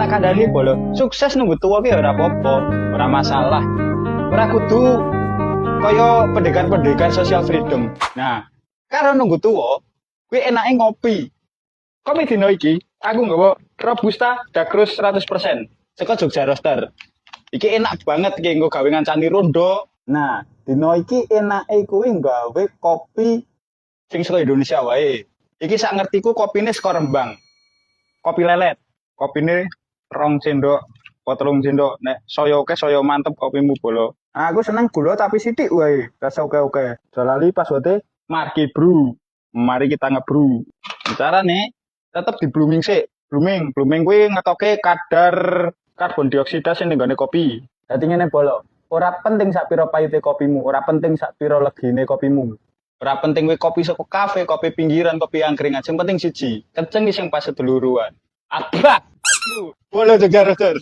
tak kandhani bolo. Sukses nunggu tuwa ki ora apa-apa, ora masalah. Ora kudu kaya pendekar-pendekar social freedom. Nah, karo nunggu tuwa, kuwi enake ngopi. Kopi dino iki, aku nggawa Robusta Dacrus 100% saka Jogja Roaster. Iki enak banget iki nggo gawe ngancani rondo. Nah, dino iki enake kuwi nggawe kopi sing saka Indonesia wae. Iki sak ngertiku kopine saka Rembang. Kopi lelet. Kopine 2 sendok, 3 sendok. Nek saya oke, saya mantep kopimu bolo. Aku seneng gula tapi sithik wae. Rasa oke-oke. Jalali password Marki Brew. Mari kita ngebrew. Carane tetep di blooming sik. Blooming kuwi ngetoke kadar karbon dioksida sing ning kopi. Dadi ngene bolo. Ora penting sak pira pahite kopimu, ora penting sak pira legine kopimu. Ora penting kowe kopi saka kafe, kopi pinggiran, kopi angkringan. Sing penting siji, kenceng sing pas seduluruan. Abrak. Bolo Jogja Roaster.